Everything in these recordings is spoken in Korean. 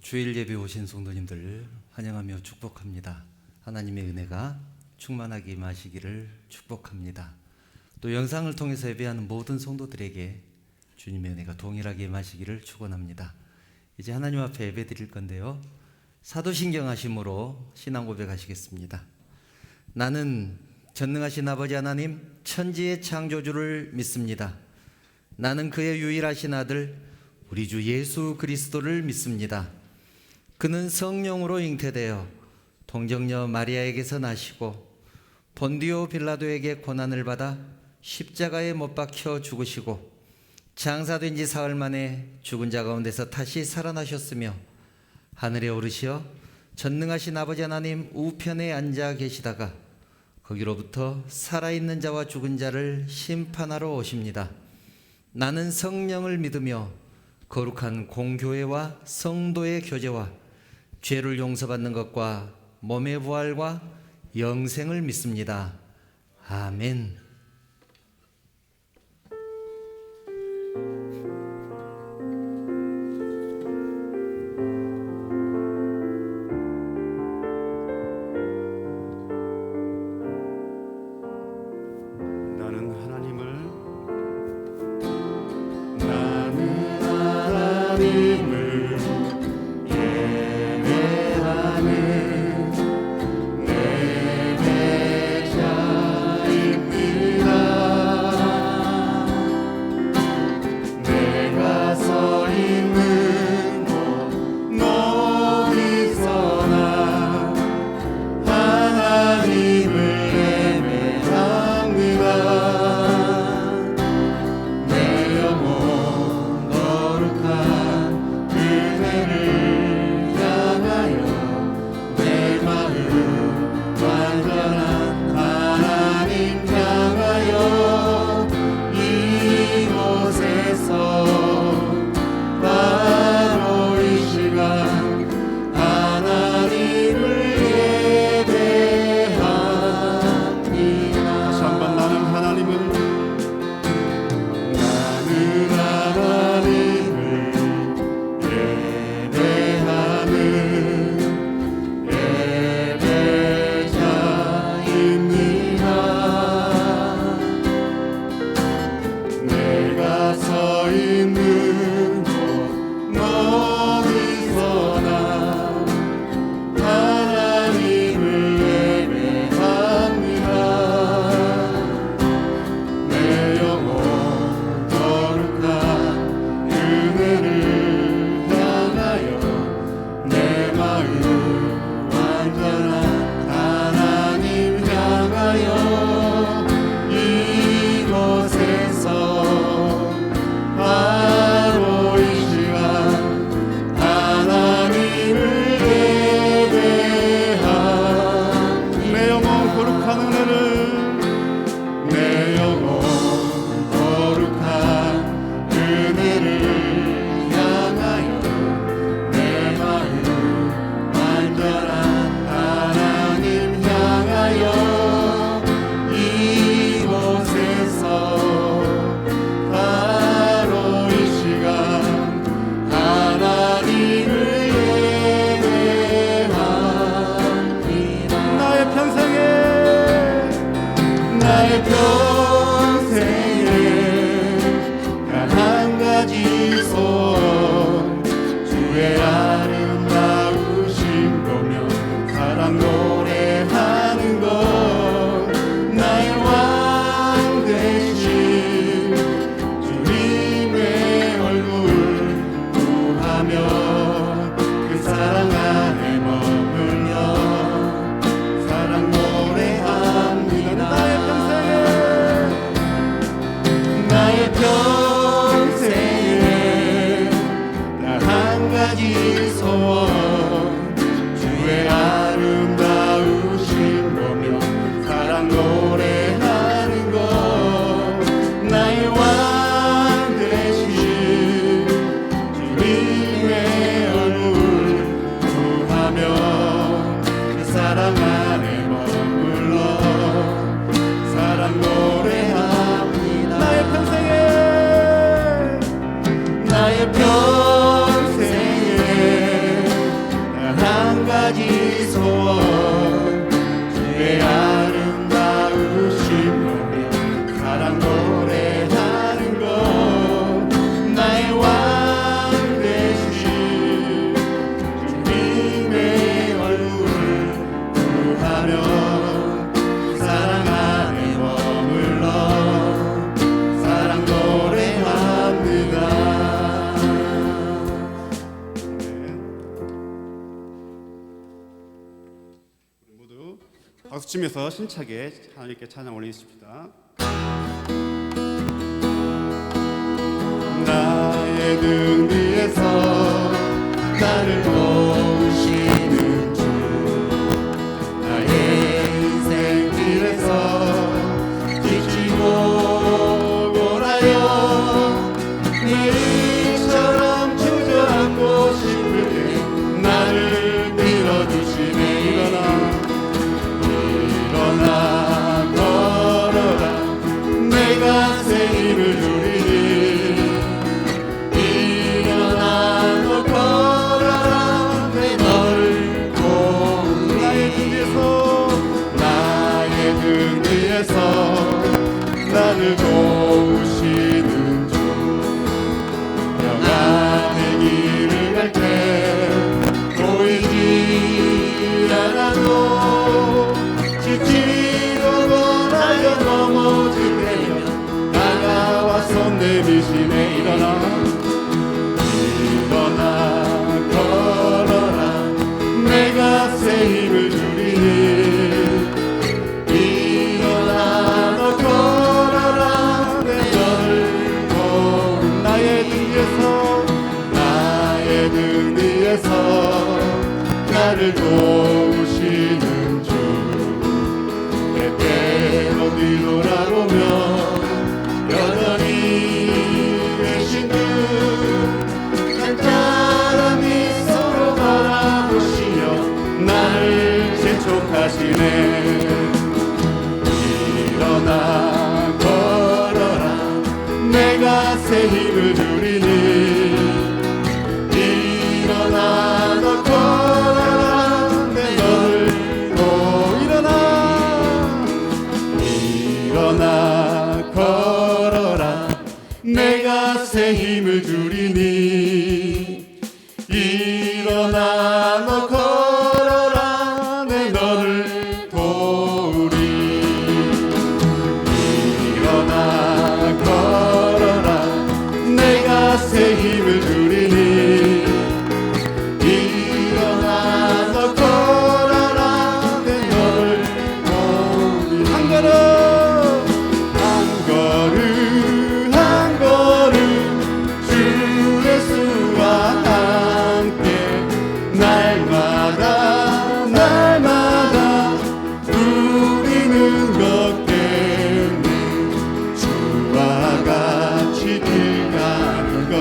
주일 예배 오신 성도님들 환영하며 축복합니다. 하나님의 은혜가 충만하게 임하시기를 축복합니다. 또 영상을 통해서 예배하는 모든 성도들에게 주님의 은혜가 동일하게 임하시기를 축원합니다. 이제 하나님 앞에 예배 드릴 건데요, 사도신경 하심으로 신앙 고백하시겠습니다. 나는 전능하신 아버지 하나님 천지의 창조주를 믿습니다. 나는 그의 유일하신 아들 우리 주 예수 그리스도를 믿습니다. 그는 성령으로 잉태되어 동정녀 마리아에게서 나시고 본디오 빌라도에게 고난을 받아 십자가에 못 박혀 죽으시고 장사된 지 사흘 만에 죽은 자 가운데서 다시 살아나셨으며 하늘에 오르시어 전능하신 아버지 하나님 우편에 앉아 계시다가 거기로부터 살아있는 자와 죽은 자를 심판하러 오십니다. 나는 성령을 믿으며 거룩한 공교회와 성도의 교제와 죄를 용서받는 것과 몸의 부활과 영생을 믿습니다. 아멘. 나의 평생에 박수치면서 신차게 하나님께 찬양 올리십니다. 나의 등 위에서 나를 도우시는 주, 나의 인생 길에서 지치고 고라여 내일처럼 주저앉고 싶을 때 나를 밀어주시네. 일어나 걸어라, 내가 새 힘을 주리니. 일어나 너 걸어라, 내 너를 도우니. 나의 등 뒤에서 나를 도우시는 주, 평안의 길을 갈 때 보이지 않아도 지치고 원하여 넘어질 때면 다가와 손 내미시네. 일어나 걸어라, 내가 새 힘을 주리니. 일어나 너 걸어라, 내 너를 도운. 나의 등 뒤에서 나를 도우시는 주, 때때로 뒤돌아보면 여전히 계신 듯 간절한 미소로 바라보시며 나를 재촉하시네. 일어나 걸어라, 내가 새 힘을 주리니. 일어나 너 걸어라, 내 너를 도. 일어나 걸어라, 내가 새 힘을 주리니. 일어나 너 걸어라, 내 너를 도우리. 일어나 걸어라, 내가 새 힘을 주리니. 일어나 너 걸어라, 내 너를 도우리. 한 걸음 한 걸음 주 예수와 함께 날마다 날마다 우리는 걷겠네. 주와 같이 길 가는 것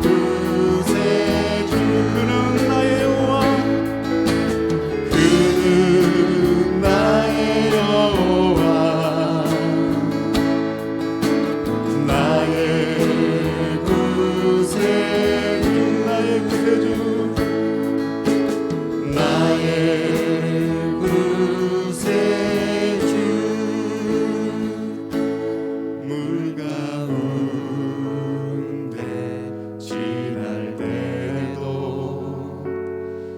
구세주 그는 나의 여호와 그는 나의 여호와 나의 구세주 나의 구세주 나의 구세주 물 가운데 지날 때도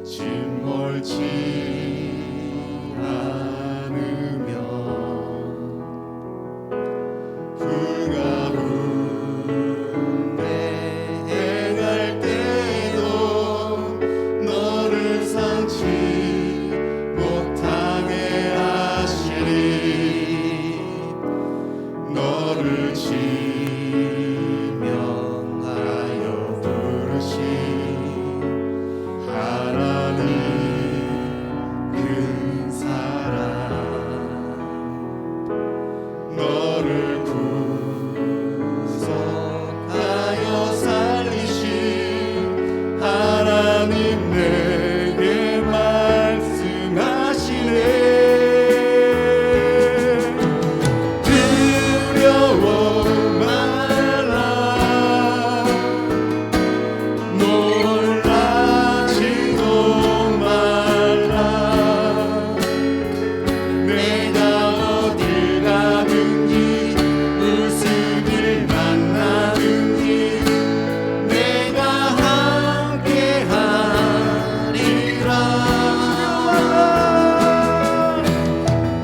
침몰치 않으며 불 가운데 행할 때도 너를 상치 못하게 하시리 너를 지명하여 부르신 하나님 큰 사랑 너를 구속하여 살리신 하나님 내게 말씀하시네 두려워 말라 놀라지도 말라 내가 어딜 가든지 무슨 일 만나든지 내가 함께하리라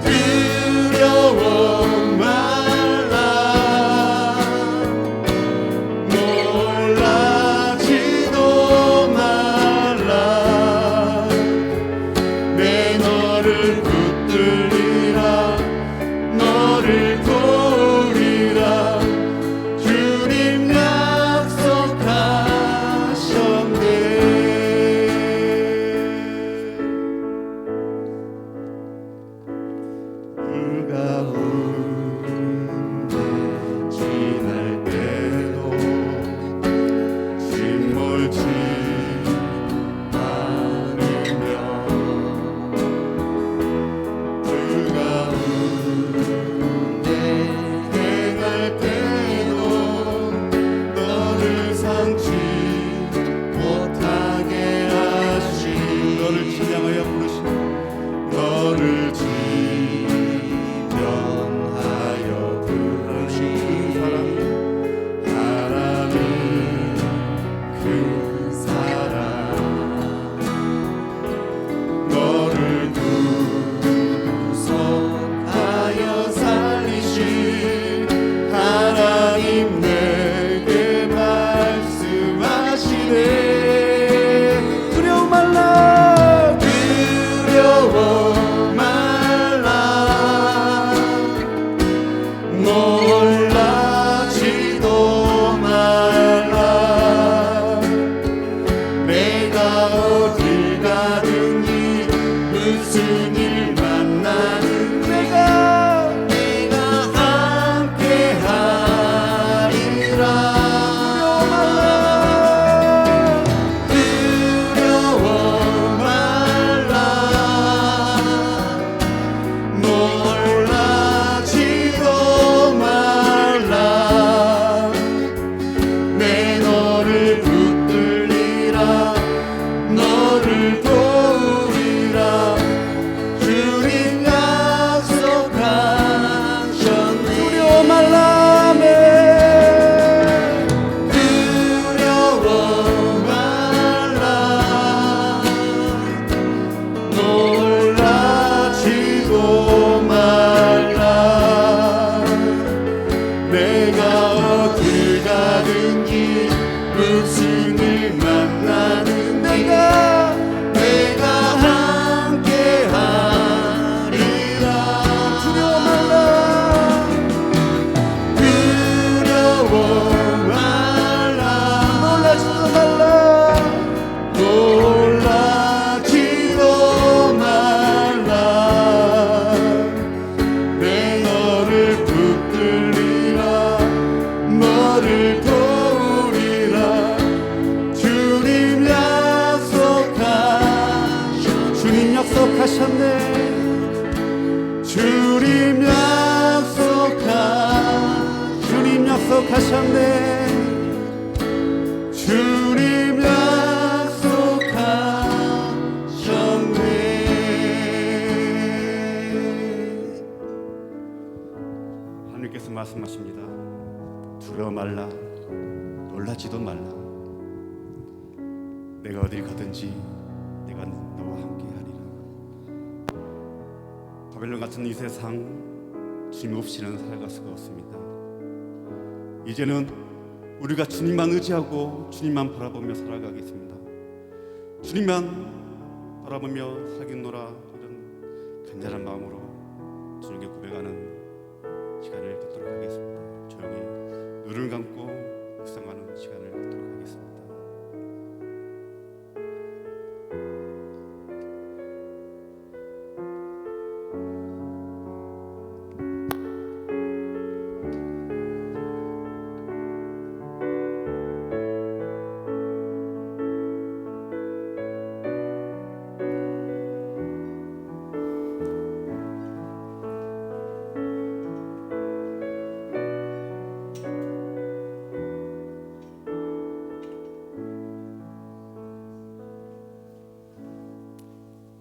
두려워 말라 놀라지도 말라 내 너를 붙들리라 너를 도우리라 주님 약속하셨네 불 가운데 지날 때도 침몰치 않으며 불 가운데 행할 때도 너를 상치 못하게 하시 너를 찬양하여 부르신 너를 지명하여 부르신 하나님 그 사랑 너를 구속하여 살리신 하나님 내게 말씀하시네 두려워 말라 두려워 말라 놀라지도 말라 내가 어딜 가든지 무슨 일 만나든 내가 함께하리라 두려워 말라 놀라지도 말라 내 너를 붙들리라 너를 도우리라 주님 약속하셨네 두려워 말라 아멘 두려워 말라 놀라지도 말라 내가 어딜 가든지 무슨 일 만나든 내가 함께하리라 두려워 말라 두려워 말라 놀라지도 말라 놀라지도 말라 내 너를 붙들리라 너를 도우리라 약속하셨네. 주님 약속하셨네. 하나님께서 말씀하십니다. 두려워 말라, 놀라지도 말라. 내가 어디를 가든지 내가 너와 함께 하리라. 바벨론 같은 이 세상 주님 없이는 살아갈 수가 없습니다. 이제는 우리가 주님만 의지하고 주님만 바라보며 살아가겠습니다. 주님만 바라보며 살겠노라. 이런 간절한 마음으로 주님께 고백하는 시간을 갖도록 하겠습니다. 조용히 눈을 감고 묵상하는 시간을 갖도록 하겠습니다.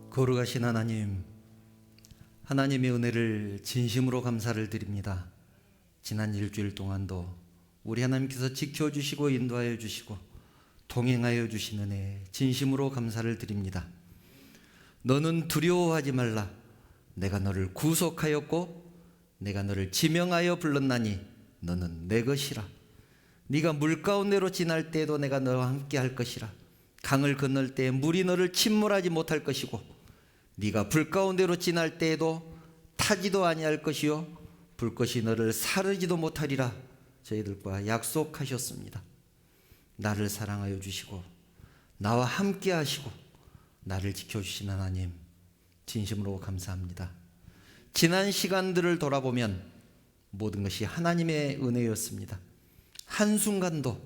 거룩하신 하나님, 하나님의 은혜를 진심으로 감사를 드립니다. 지난 일주일 동안도 우리 하나님께서 지켜주시고 인도하여 주시고 동행하여 주신 은혜 진심으로 감사를 드립니다. 너는 두려워하지 말라. 내가 너를 구속하였고 내가 너를 지명하여 불렀나니 너는 내 것이라. 네가 물 가운데로 지날 때에도 내가 너와 함께 할 것이라. 강을 건널 때 물이 너를 침몰하지 못할 것이고 네가 불 가운데로 지날 때에도 타지도 아니할 것이요 불꽃이 너를 사르지도 못하리라. 저희들과 약속하셨습니다. 나를 사랑하여 주시고 나와 함께 하시고 나를 지켜주신 하나님 진심으로 감사합니다. 지난 시간들을 돌아보면 모든 것이 하나님의 은혜였습니다. 한순간도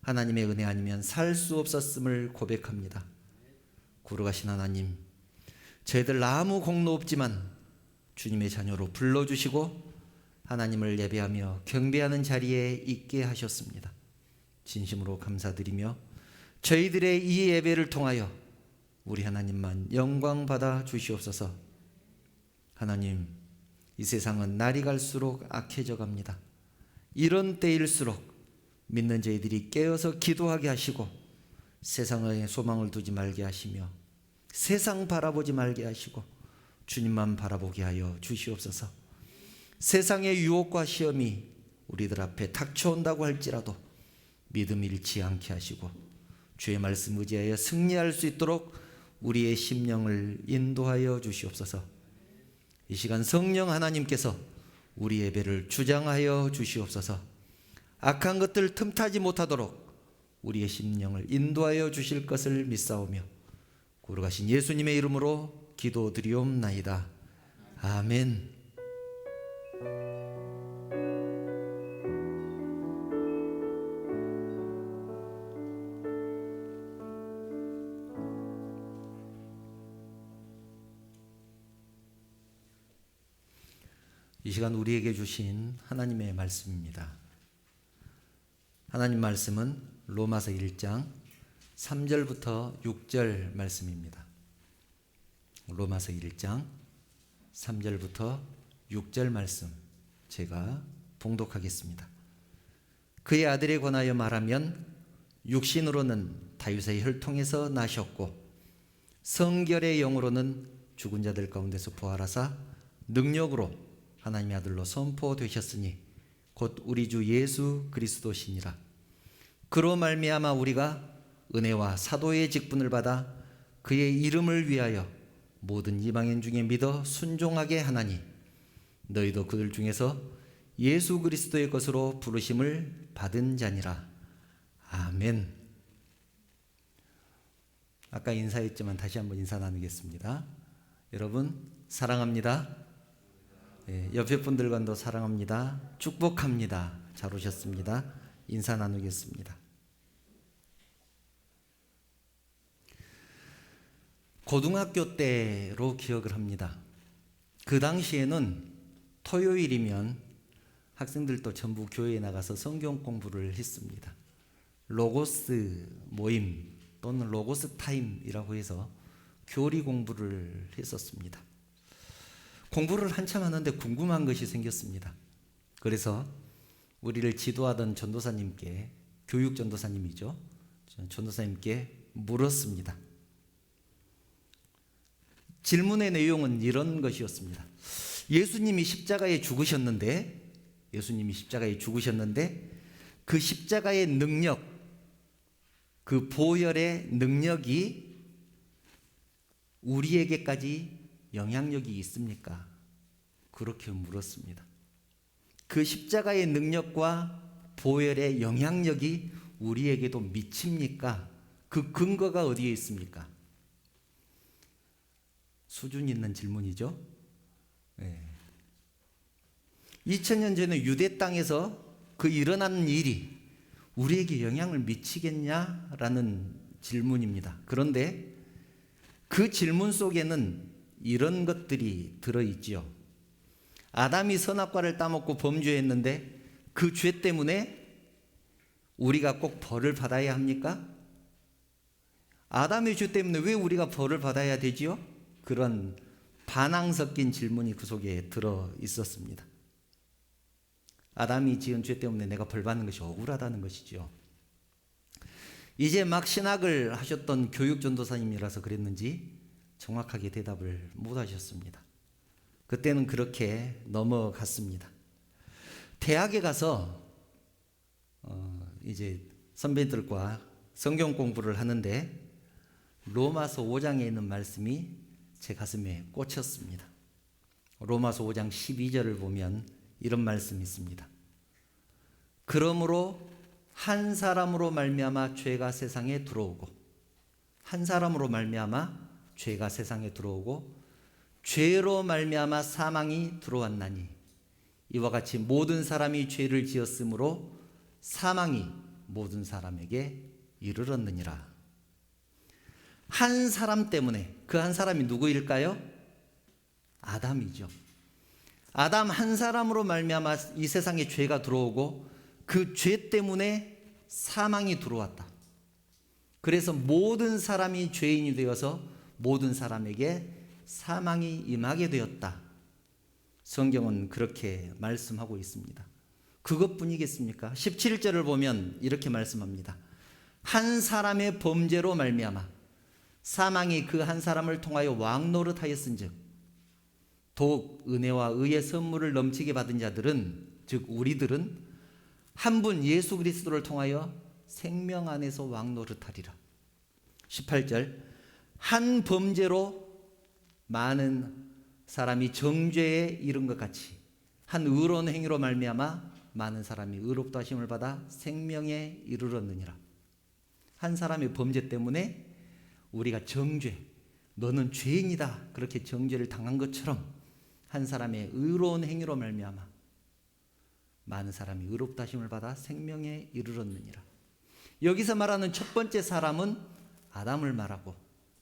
하나님의 은혜 아니면 살 수 없었음을 고백합니다. 거룩하신 하나님, 저희들 아무 공로 없지만 주님의 자녀로 불러주시고 하나님을 예배하며 경배하는 자리에 있게 하셨습니다. 진심으로 감사드리며 저희들의 이 예배를 통하여 우리 하나님만 영광 받아 주시옵소서. 하나님, 이 세상은 날이 갈수록 악해져 갑니다. 이런 때일수록 믿는 저희들이 깨어서 기도하게 하시고 세상에 소망을 두지 말게 하시며 세상 바라보지 말게 하시고 주님만 바라보게 하여 주시옵소서. 세상의 유혹과 시험이 우리들 앞에 닥쳐온다고 할지라도 믿음 잃지 않게 하시고 주의 말씀 의지하여 승리할 수 있도록 우리의 심령을 인도하여 주시옵소서. 이 시간 성령 하나님께서 우리 예배를 주장하여 주시옵소서. 악한 것들 틈타지 못하도록 우리의 심령을 인도하여 주실 것을 믿사오며 거룩하신 예수님의 이름으로 기도드리옵나이다. 아멘. 이 시간 우리에게 주신 하나님의 말씀입니다. 하나님 말씀은 로마서 1장 3절부터 6절 말씀입니다. 로마서 1장 3절부터 6절 말씀 제가 봉독하겠습니다. 그의 아들에 관하여 말하면 육신으로는 다윗의 혈통에서 나셨고 성결의 영으로는 죽은 자들 가운데서 부활하사 능력으로 하나님의 아들로 선포되셨으니 곧 우리 주 예수 그리스도시니라. 그로 말미암아 우리가 은혜와 사도의 직분을 받아 그의 이름을 위하여 모든 이방인 중에 믿어 순종하게 하나니 너희도 그들 중에서 예수 그리스도의 것으로 부르심을 받은 자니라. 아멘. 아까 인사했지만 다시 한번 인사 나누겠습니다. 여러분 사랑합니다. 옆에 분들과도 사랑합니다. 축복합니다. 잘 오셨습니다. 인사 나누겠습니다. 고등학교 때로 기억을 합니다. 그 당시에는 토요일이면 학생들도 전부 교회에 나가서 성경 공부를 했습니다. 로고스 모임 또는 로고스 타임이라고 해서 교리 공부를 했었습니다. 공부를 한참 하는데 궁금한 것이 생겼습니다. 그래서 우리를 지도하던 전도사님께, 교육 전도사님이죠, 전도사님께 물었습니다. 질문의 내용은 이런 것이었습니다. 예수님이 십자가에 죽으셨는데 그 십자가의 능력, 그 보혈의 능력이 우리에게까지 영향력이 있습니까? 그렇게 물었습니다. 그 십자가의 능력과 보혈의 영향력이 우리에게도 미칩니까? 그 근거가 어디에 있습니까? 수준 있는 질문이죠. 네. 2000년 전에 유대 땅에서 그 일어나는 일이 우리에게 영향을 미치겠냐라는 질문입니다. 그런데 그 질문 속에는 이런 것들이 들어있지요. 아담이 선악과를 따먹고 범죄했는데 그 죄 때문에 우리가 꼭 벌을 받아야 합니까? 아담의 죄 때문에 왜 우리가 벌을 받아야 되지요? 그런 반항 섞인 질문이 그 속에 들어 있었습니다. 아담이 지은 죄 때문에 내가 벌 받는 것이 억울하다는 것이죠. 이제 막 신학을 하셨던 교육 전도사님이라서 그랬는지 정확하게 대답을 못 하셨습니다. 그때는 그렇게 넘어갔습니다. 대학에 가서 이제 선배들과 성경 공부를 하는데 로마서 5장에 있는 말씀이 제 가슴에 꽂혔습니다. 로마서 5장 12절을 보면 이런 말씀이 있습니다. 그러므로 한 사람으로 말미암아 죄가 세상에 들어오고, 한 사람으로 말미암아 죄가 세상에 들어오고 죄로 말미암아 사망이 들어왔나니 이와 같이 모든 사람이 죄를 지었으므로 사망이 모든 사람에게 이르렀느니라. 한 사람 때문에, 그 한 사람이 누구일까요? 아담이죠. 아담 한 사람으로 말미암아 이 세상에 죄가 들어오고 그 죄 때문에 사망이 들어왔다. 그래서 모든 사람이 죄인이 되어서 모든 사람에게 사망이 임하게 되었다. 성경은 그렇게 말씀하고 있습니다. 그것뿐이겠습니까? 17절을 보면 이렇게 말씀합니다. 한 사람의 범죄로 말미암아 사망이 그 한 사람을 통하여 왕노릇하였은즉 더욱 은혜와 의의 선물을 넘치게 받은 자들은, 즉 우리들은 한 분 예수 그리스도를 통하여 생명 안에서 왕노릇하리라. 18절, 한 범죄로 많은 사람이 정죄에 이른 것 같이 한 의로운 행위로 말미암아 많은 사람이 의롭다 하심을 받아 생명에 이르렀느니라. 한 사람의 범죄 때문에 우리가 정죄, 너는 죄인이다, 그렇게 정죄를 당한 것처럼 한 사람의 의로운 행위로 말미암아 많은 사람이 의롭다 하심을 받아 생명에 이르렀느니라. 여기서 말하는 첫 번째 사람은 아담을 말하고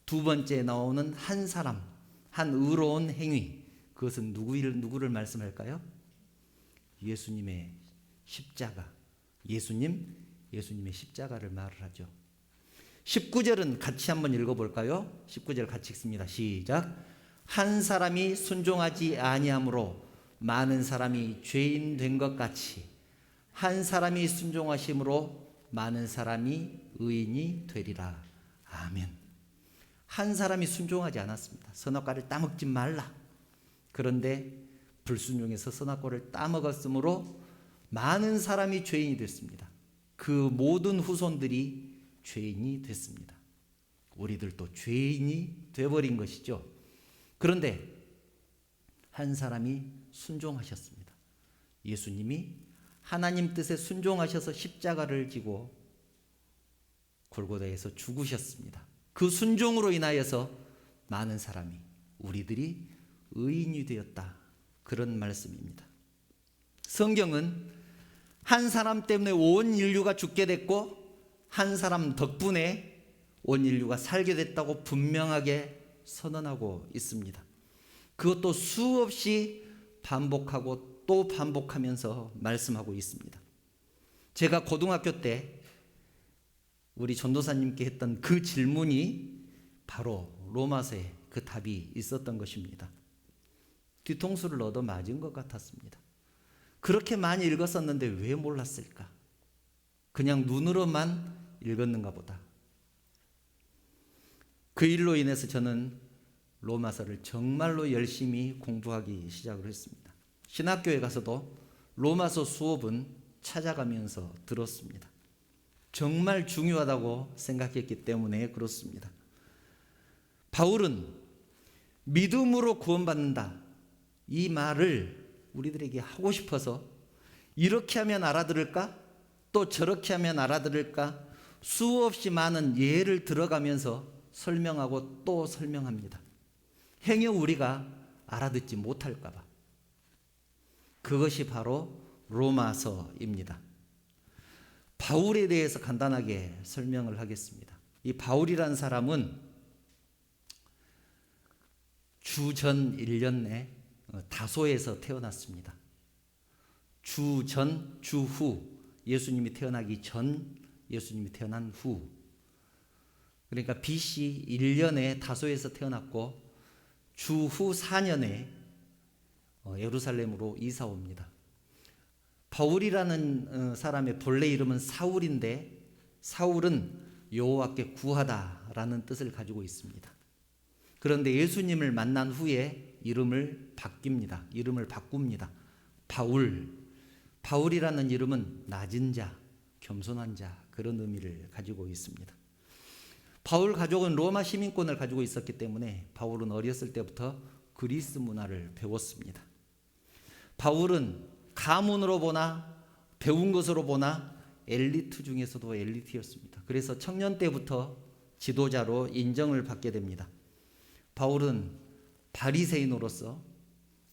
두 번째 나오는 한 사람, 한 의로운 행위, 그것은 누구를 말씀할까요? 예수님의 십자가, 예수님의 십자가를 말을 하죠. 19절은 같이 한번 읽어볼까요? 19절 같이 읽습니다. 시작. 한 사람이 순종하지 아니함으로 많은 사람이 죄인 된 것 같이 한 사람이 순종하심으로 많은 사람이 의인이 되리라. 아멘. 한 사람이 순종하지 않았습니다. 선악과를 따먹지 말라. 그런데 불순종해서 선악과를 따먹었으므로 많은 사람이 죄인이 됐습니다. 그 모든 후손들이 죄인이 됐습니다. 우리들도 죄인이 되어버린 것이죠. 그런데 한 사람이 순종하셨습니다. 예수님이 하나님 뜻에 순종하셔서 십자가를 지고 골고다에서 죽으셨습니다. 그 순종으로 인하여서 많은 사람이, 우리들이 의인이 되었다, 그런 말씀입니다. 성경은 한 사람 때문에 온 인류가 죽게 됐고 한 사람 덕분에 온 인류가 살게 됐다고 분명하게 선언하고 있습니다. 그것도 수없이 반복하고 또 반복하면서 말씀하고 있습니다. 제가 고등학교 때 우리 전도사님께 했던 그 질문이 바로 로마서에 그 답이 있었던 것입니다. 뒤통수를 얻어 맞은 것 같았습니다. 그렇게 많이 읽었었는데 왜 몰랐을까? 그냥 눈으로만 읽었는가 보다. 그 일로 인해서 저는 로마서를 정말로 열심히 공부하기 시작을 했습니다. 신학교에 가서도 로마서 수업은 찾아가면서 들었습니다. 정말 중요하다고 생각했기 때문에 그렇습니다. 바울은 믿음으로 구원받는다, 이 말을 우리들에게 하고 싶어서 이렇게 하면 알아들을까? 또 저렇게 하면 알아들을까? 수없이 많은 예를 들어가면서 설명하고 또 설명합니다. 행여 우리가 알아듣지 못할까 봐. 그것이 바로 로마서입니다. 바울에 대해서 간단하게 설명을 하겠습니다. 이 바울이라는 사람은 주전 1년 내 다소에서 태어났습니다. 주전, 주후, 예수님이 태어나기 전, 예수님이 태어난 후. 그러니까 BC 1년에 다소에서 태어났고 주후 4년에 예루살렘으로 이사 옵니다. 바울이라는 사람의 본래 이름은 사울인데, 사울은 여호와께 구하다라는 뜻을 가지고 있습니다. 그런데 예수님을 만난 후에 이름을 바뀝니다. 이름을 바꿉니다. 바울. 바울이라는 이름은 낮은 자, 겸손한 자, 그런 의미를 가지고 있습니다. 바울 가족은 로마 시민권을 가지고 있었기 때문에 바울은 어렸을 때부터 그리스 문화를 배웠습니다. 바울은 가문으로 보나 배운 것으로 보나 엘리트 중에서도 엘리트였습니다. 그래서 청년 때부터 지도자로 인정을 받게 됩니다. 바울은 바리새인으로서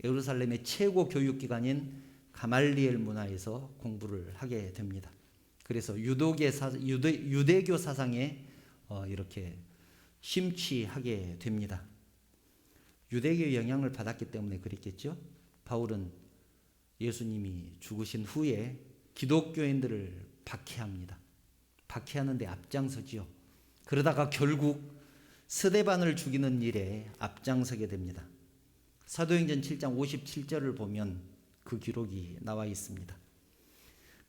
예루살렘의 최고 교육기관인 가말리엘 문화에서 공부를 하게 됩니다. 그래서 유대교 사상에 이렇게 심취하게 됩니다. 유대교의 영향을 받았기 때문에 그랬겠죠. 바울은 예수님이 죽으신 후에 기독교인들을 박해합니다. 박해하는데 앞장서지요. 그러다가 결국 스데반을 죽이는 일에 앞장서게 됩니다. 사도행전 7장 57절을 보면 그 기록이 나와 있습니다.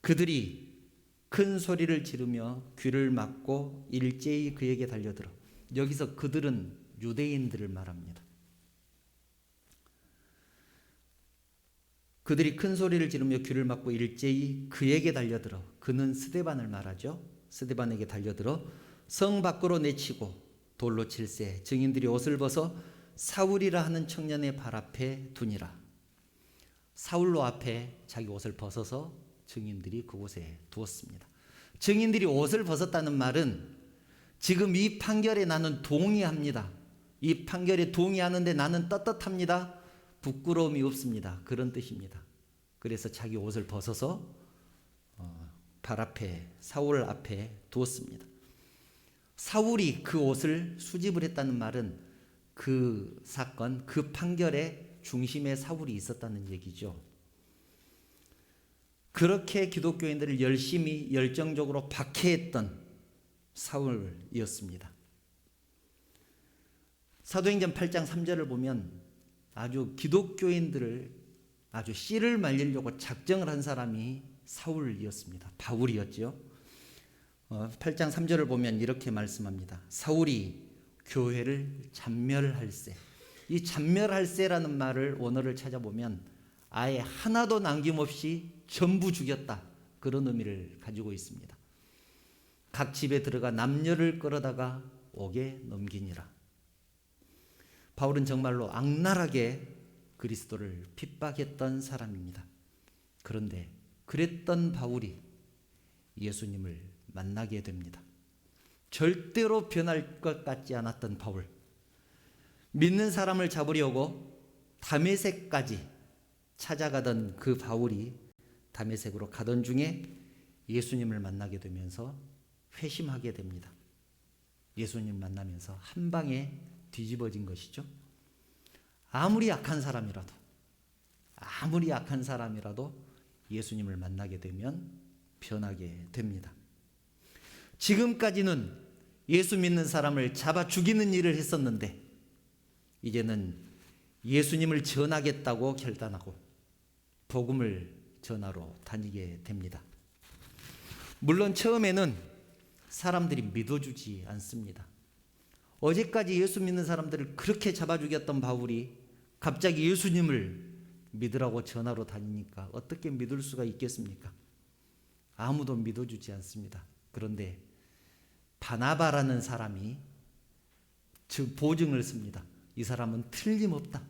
그들이 큰 소리를 지르며 귀를 막고 일제히 그에게 달려들어. 여기서 그들은 유대인들을 말합니다. 그들이 큰 소리를 지르며 귀를 막고 일제히 그에게 달려들어. 그는 스데반을 말하죠. 스데반에게 달려들어 성 밖으로 내치고 돌로 칠세. 증인들이 옷을 벗어 사울이라 하는 청년의 발 앞에 두니라. 사울로 앞에 자기 옷을 벗어서 증인들이 그곳에 두었습니다. 증인들이 옷을 벗었다는 말은 지금 이 판결에 나는 동의합니다. 이 판결에 동의하는데 나는 떳떳합니다. 부끄러움이 없습니다. 그런 뜻입니다. 그래서 자기 옷을 벗어서 발 앞에, 사울 앞에 두었습니다. 사울이 그 옷을 수집을 했다는 말은 그 사건, 그 판결의 중심에 사울이 있었다는 얘기죠. 그렇게 기독교인들을 열심히 열정적으로 박해했던 사울이었습니다. 사도행전 8장 3절을 보면 아주 기독교인들을 아주 씨를 말리려고 작정을 한 사람이 사울이었습니다. 바울이었죠. 8장 3절을 보면 이렇게 말씀합니다. 사울이 교회를 잔멸할세. 이 잔멸할세라는 말을 원어를 찾아보면 아예 하나도 남김없이 전부 죽였다, 그런 의미를 가지고 있습니다. 각 집에 들어가 남녀를 끌어다가 옥에 넘기니라. 바울은 정말로 악랄하게 그리스도를 핍박했던 사람입니다. 그런데 그랬던 바울이 예수님을 만나게 됩니다. 절대로 변할 것 같지 않았던 바울, 믿는 사람을 잡으려고 다메섹까지 찾아가던 그 바울이 다메섹으로 가던 중에 예수님을 만나게 되면서 회심하게 됩니다. 예수님 만나면서 한 방에 뒤집어진 것이죠. 아무리 약한 사람이라도, 아무리 약한 사람이라도 예수님을 만나게 되면 변하게 됩니다. 지금까지는 예수 믿는 사람을 잡아 죽이는 일을 했었는데 이제는 예수님을 전하겠다고 결단하고 복음을 전하러 다니게 됩니다. 물론 처음에는 사람들이 믿어주지 않습니다. 어제까지 예수 믿는 사람들을 그렇게 잡아 죽였던 바울이 갑자기 예수님을 믿으라고 전하러 다니니까 어떻게 믿을 수가 있겠습니까? 아무도 믿어주지 않습니다. 그런데 바나바라는 사람이 즉 보증을 씁니다. 이 사람은 틀림없다.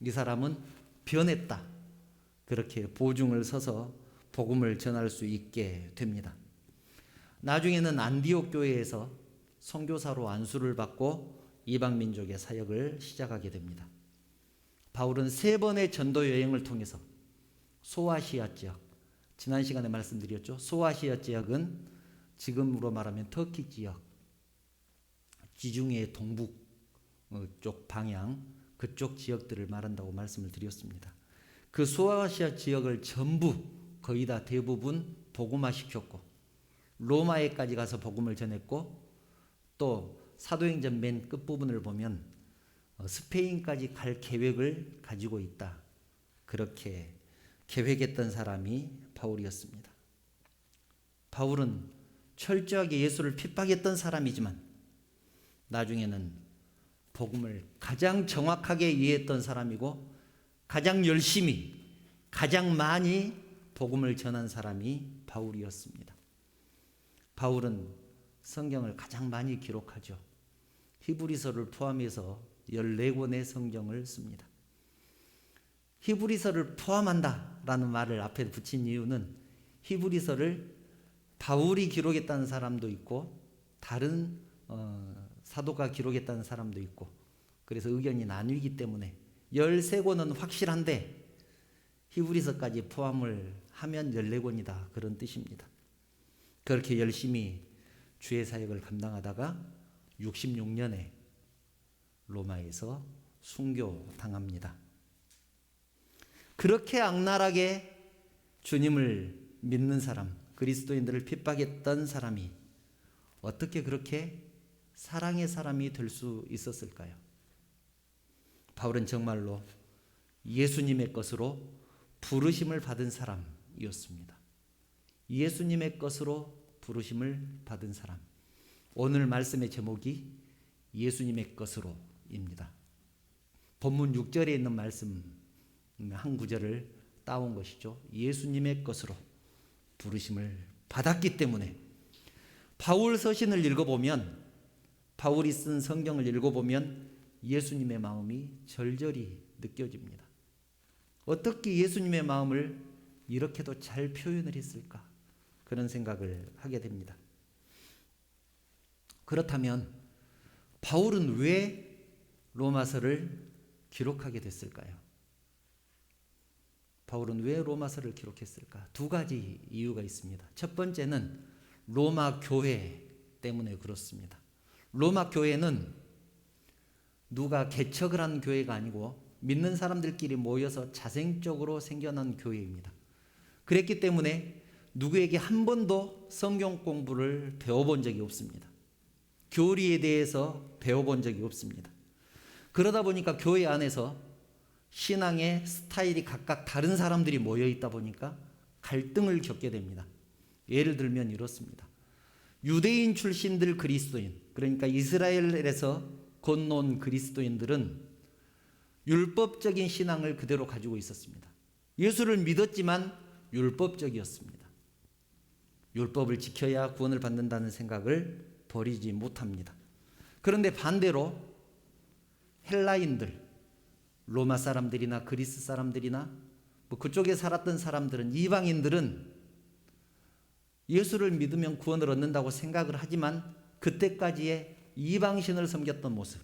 이 사람은 변했다. 그렇게 보증을 서서 복음을 전할 수 있게 됩니다. 나중에는 안디옥 교회에서 선교사로 안수를 받고 이방 민족의 사역을 시작하게 됩니다. 바울은 3번의 전도 여행을 통해서 소아시아 지역, 지난 시간에 말씀드렸죠. 소아시아 지역은 지금으로 말하면 터키 지역, 지중해 동북 쪽 방향, 그쪽 지역들을 말한다고 말씀을 드렸습니다. 그 소아시아 지역을 전부 거의 다 대부분 복음화시켰고 로마에까지 가서 복음을 전했고 또 사도행전 맨 끝부분을 보면 스페인까지 갈 계획을 가지고 있다. 그렇게 계획했던 사람이 바울이었습니다. 바울은 철저하게 예수를 핍박했던 사람이지만 나중에는 복음을 가장 정확하게 이해했던 사람이고 가장 열심히 가장 많이 복음을 전한 사람이 바울이었습니다. 바울은 성경을 가장 많이 기록하죠. 히브리서를 포함해서 14권의 성경을 씁니다. 히브리서를 포함한다라는 말을 앞에 붙인 이유는 히브리서를 바울이 기록했다는 사람도 있고 다른 사도가 기록했다는 사람도 있고 그래서 의견이 나뉘기 때문에 13권은 확실한데 히브리서까지 포함을 하면 14권이다 그런 뜻입니다. 그렇게 열심히 주의 사역을 감당하다가 66년에 로마에서 순교당합니다. 그렇게 악랄하게 주님을 믿는 사람, 그리스도인들을 핍박했던 사람이 어떻게 그렇게 사랑의 사람이 될 수 있었을까요? 바울은 정말로 예수님의 것으로 부르심을 받은 사람이었습니다. 예수님의 것으로 부르심을 받은 사람. 오늘 말씀의 제목이 예수님의 것으로입니다. 본문 6절에 있는 말씀 한 구절을 따온 것이죠. 예수님의 것으로 부르심을 받았기 때문에 바울 서신을 읽어보면 바울이 쓴 성경을 읽어보면 예수님의 마음이 절절히 느껴집니다. 어떻게 예수님의 마음을 이렇게도 잘 표현을 했을까? 그런 생각을 하게 됩니다. 그렇다면 바울은 왜 로마서를 기록하게 됐을까요? 바울은 왜 로마서를 기록했을까? 2가지 이유가 있습니다. 첫 번째는 로마 교회 때문에 그렇습니다. 로마 교회는 누가 개척을 한 교회가 아니고 믿는 사람들끼리 모여서 자생적으로 생겨난 교회입니다. 그랬기 때문에 누구에게 한 번도 성경 공부를 배워본 적이 없습니다. 교리에 대해서 배워본 적이 없습니다. 그러다 보니까 교회 안에서 신앙의 스타일이 각각 다른 사람들이 모여 있다 보니까 갈등을 겪게 됩니다. 예를 들면 이렇습니다. 유대인 출신들 그리스도인, 그러니까 이스라엘에서 건너온 그리스도인들은 율법적인 신앙을 그대로 가지고 있었습니다. 예수를 믿었지만 율법적이었습니다. 율법을 지켜야 구원을 받는다는 생각을 버리지 못합니다. 그런데 반대로 헬라인들, 로마 사람들이나 그리스 사람들이나 그쪽에 살았던 사람들은, 이방인들은 예수를 믿으면 구원을 얻는다고 생각을 하지만 그때까지의 이방신을 섬겼던 모습,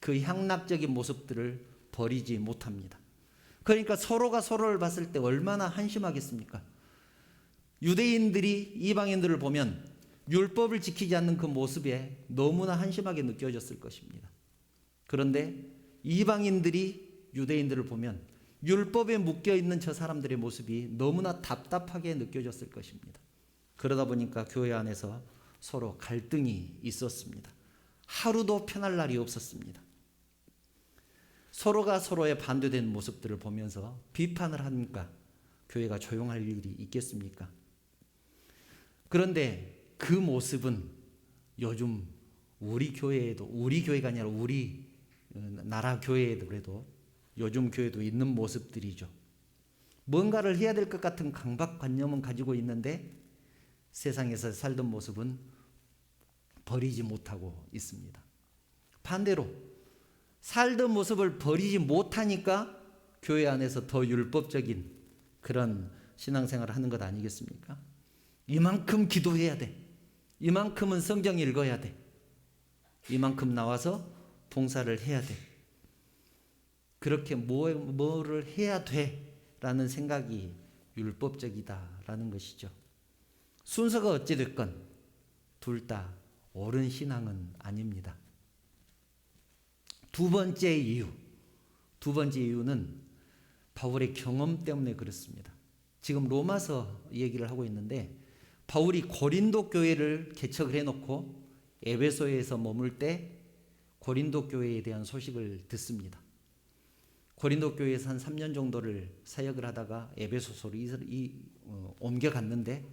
그 향락적인 모습들을 버리지 못합니다. 그러니까 서로가 서로를 봤을 때 얼마나 한심하겠습니까? 유대인들이 이방인들을 보면 율법을 지키지 않는 그 모습에 너무나 한심하게 느껴졌을 것입니다. 그런데 이방인들이 유대인들을 보면 율법에 묶여 있는 저 사람들의 모습이 너무나 답답하게 느껴졌을 것입니다. 그러다 보니까 교회 안에서 서로 갈등이 있었습니다. 하루도 편할 날이 없었습니다. 서로가 서로의 반대된 모습들을 보면서 비판을 하니까 교회가 조용할 일이 있겠습니까? 그런데 그 모습은 요즘 우리 교회에도, 우리 교회가 아니라 우리 나라 교회에도 그래도 요즘 교회도 있는 모습들이죠. 뭔가를 해야 될 것 같은 강박관념은 가지고 있는데 세상에서 살던 모습은 버리지 못하고 있습니다. 반대로 살던 모습을 버리지 못하니까 교회 안에서 더 율법적인 그런 신앙생활을 하는 것 아니겠습니까? 이만큼 기도해야 돼. 이만큼은 성경 읽어야 돼. 이만큼 나와서 봉사를 해야 돼. 그렇게 뭐를 해야 돼 라는 생각이 율법적이다라는 것이죠. 순서가 어찌됐건 둘 다 옳은 신앙은 아닙니다. 두 번째 이유는 바울의 경험 때문에 그렇습니다. 지금 로마서 얘기를 하고 있는데 바울이 고린도 교회를 개척을 해놓고 에베소에서 머물 때 고린도 교회에 대한 소식을 듣습니다. 고린도 교회에서 한 3년 정도를 사역을 하다가 에베소서로 옮겨갔는데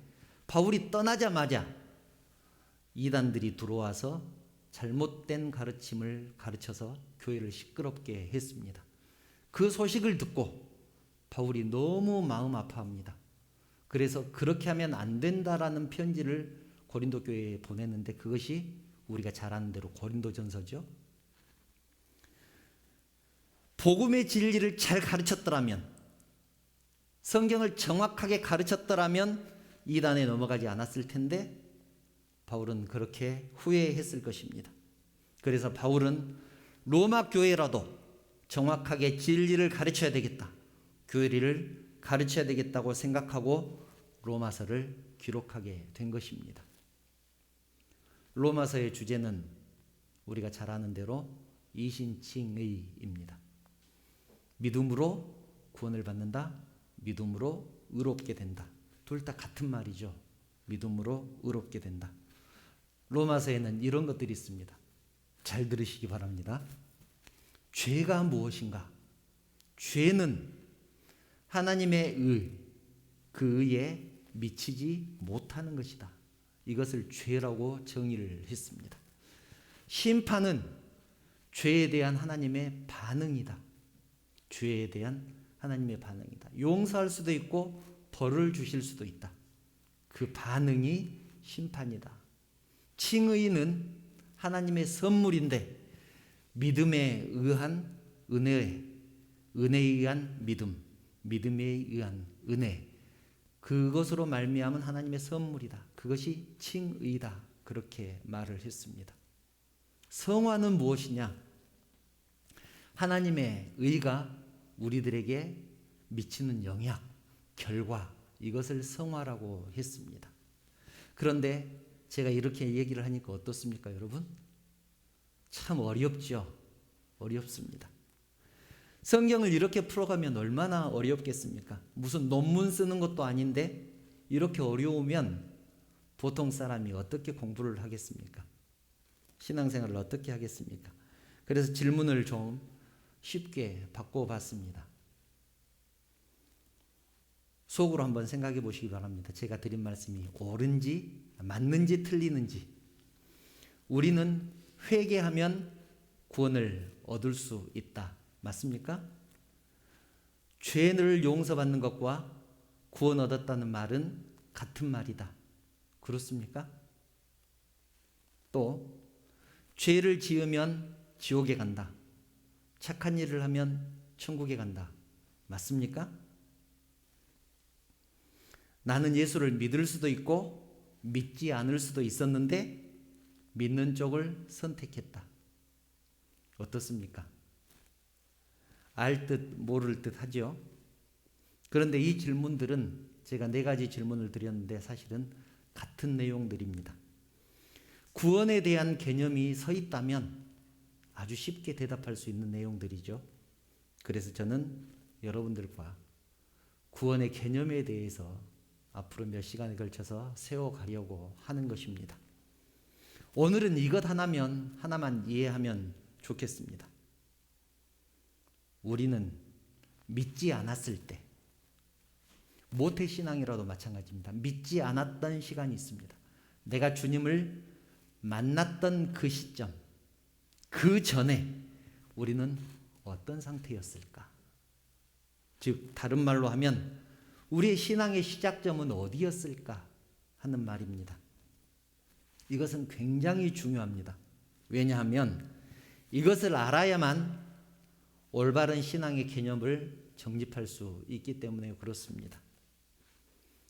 바울이 떠나자마자 이단들이 들어와서 잘못된 가르침을 가르쳐서 교회를 시끄럽게 했습니다. 그 소식을 듣고 바울이 너무 마음 아파합니다. 그래서 그렇게 하면 안 된다라는 편지를 고린도 교회에 보냈는데 그것이 우리가 잘 아는 대로 고린도전서죠. 복음의 진리를 잘 가르쳤더라면, 성경을 정확하게 가르쳤더라면 이단에 넘어가지 않았을 텐데 바울은 그렇게 후회했을 것입니다. 그래서 바울은 로마 교회라도 정확하게 진리를 가르쳐야 되겠다, 교리를 가르쳐야 되겠다고 생각하고 로마서를 기록하게 된 것입니다. 로마서의 주제는 우리가 잘 아는 대로 이신칭의입니다. 믿음으로 구원을 받는다, 믿음으로 의롭게 된다. 둘 다 같은 말이죠. 믿음으로 의롭게 된다. 로마서에는 이런 것들이 있습니다. 잘 들으시기 바랍니다. 죄가 무엇인가? 죄는 하나님의 그 의에 미치지 못하는 것이다. 이것을 죄라고 정의를 했습니다. 심판은 죄에 대한 하나님의 반응이다. 죄에 대한 하나님의 반응이다. 용서할 수도 있고 벌을 주실 수도 있다. 그 반응이 심판이다. 칭의는 하나님의 선물인데 믿음에 의한 은혜에 의한 믿음, 믿음에 의한 은혜, 그것으로 말미암은 하나님의 선물이다. 그것이 칭의다. 그렇게 말을 했습니다. 성화는 무엇이냐? 하나님의 의가 우리들에게 미치는 영향, 결과, 이것을 성화라고 했습니다. 그런데 제가 이렇게 얘기를 하니까 어떻습니까, 여러분? 참 어렵죠. 어렵습니다. 성경을 이렇게 풀어가면 얼마나 어렵겠습니까? 무슨 논문 쓰는 것도 아닌데 이렇게 어려우면 보통 사람이 어떻게 공부를 하겠습니까? 신앙생활을 어떻게 하겠습니까? 그래서 질문을 좀 쉽게 바꿔봤습니다. 속으로 한번 생각해 보시기 바랍니다. 제가 드린 말씀이 옳은지 맞는지 틀리는지. 우리는 회개하면 구원을 얻을 수 있다. 맞습니까? 죄를 용서받는 것과 구원 얻었다는 말은 같은 말이다. 그렇습니까? 또 죄를 지으면 지옥에 간다. 착한 일을 하면 천국에 간다. 맞습니까? 나는 예수를 믿을 수도 있고 믿지 않을 수도 있었는데 믿는 쪽을 선택했다. 어떻습니까? 알 듯 모를 듯 하죠. 그런데 이 질문들은 제가 4가지 질문을 드렸는데 사실은 같은 내용들입니다. 구원에 대한 개념이 서 있다면 아주 쉽게 대답할 수 있는 내용들이죠. 그래서 저는 여러분들과 구원의 개념에 대해서 앞으로 몇 시간에 걸쳐서 세워가려고 하는 것입니다. 오늘은 이것 하나만 이해하면 좋겠습니다. 우리는 믿지 않았을 때, 모태신앙이라도 마찬가지입니다. 믿지 않았던 시간이 있습니다. 내가 주님을 만났던 그 시점, 그 전에 우리는 어떤 상태였을까? 즉 다른 말로 하면 우리의 신앙의 시작점은 어디였을까 하는 말입니다. 이것은 굉장히 중요합니다. 왜냐하면 이것을 알아야만 올바른 신앙의 개념을 정립할 수 있기 때문에 그렇습니다.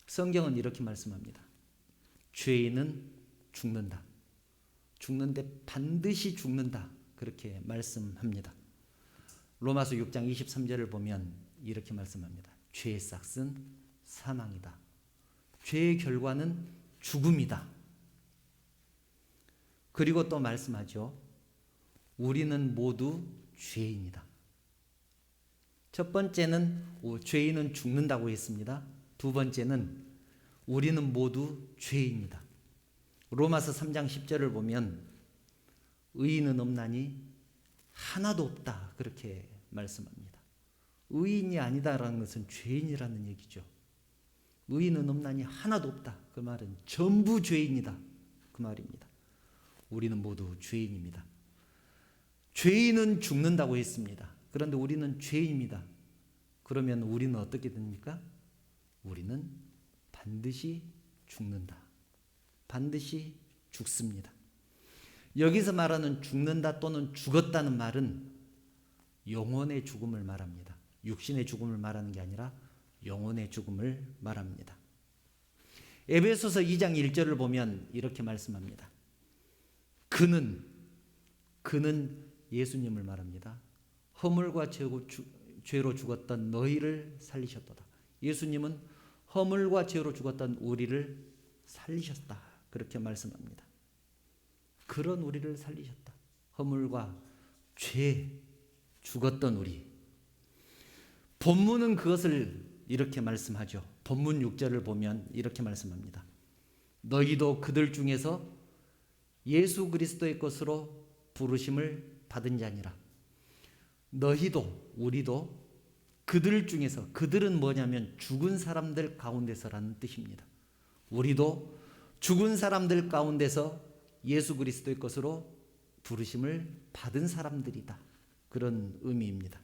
성경은 이렇게 말씀합니다. 죄인은 죽는다. 죽는데 반드시 죽는다. 그렇게 말씀합니다. 로마서 6장 23절을 보면 이렇게 말씀합니다. 죄의 싹은 사망이다. 죄의 결과는 죽음이다. 그리고 또 말씀하죠. 우리는 모두 죄인이다. 첫 번째는 죄인은 죽는다고 했습니다. 두 번째는 우리는 모두 죄인이다. 로마서 3장 10절을 보면 의인은 없나니 하나도 없다. 그렇게 말씀합니다. 의인이 아니다라는 것은 죄인이라는 얘기죠. 의인은 없나니 하나도 없다. 그 말은 전부 죄인이다. 그 말입니다. 우리는 모두 죄인입니다. 죄인은 죽는다고 했습니다. 그런데 우리는 죄인입니다. 그러면 우리는 어떻게 됩니까? 우리는 반드시 죽는다. 반드시 죽습니다. 여기서 말하는 죽는다 또는 죽었다는 말은 영혼의 죽음을 말합니다. 육신의 죽음을 말하는 게 아니라 영혼의 죽음을 말합니다. 에베소서 2장 1절을 보면 이렇게 말씀합니다. 그는 예수님을 말합니다. 허물과 죄로 죽었던 너희를 살리셨도다. 예수님은 허물과 죄로 죽었던 우리를 살리셨다. 그렇게 말씀합니다. 그런 우리를 살리셨다. 허물과 죄 죽었던 우리. 본문은 그것을 이렇게 말씀하죠. 본문 6절을 보면 이렇게 말씀합니다. 너희도 그들 중에서 예수 그리스도의 것으로 부르심을 받은 자니라. 너희도 우리도 그들 중에서, 그들은 뭐냐면 죽은 사람들 가운데서라는 뜻입니다. 우리도 죽은 사람들 가운데서 예수 그리스도의 것으로 부르심을 받은 사람들이다. 그런 의미입니다.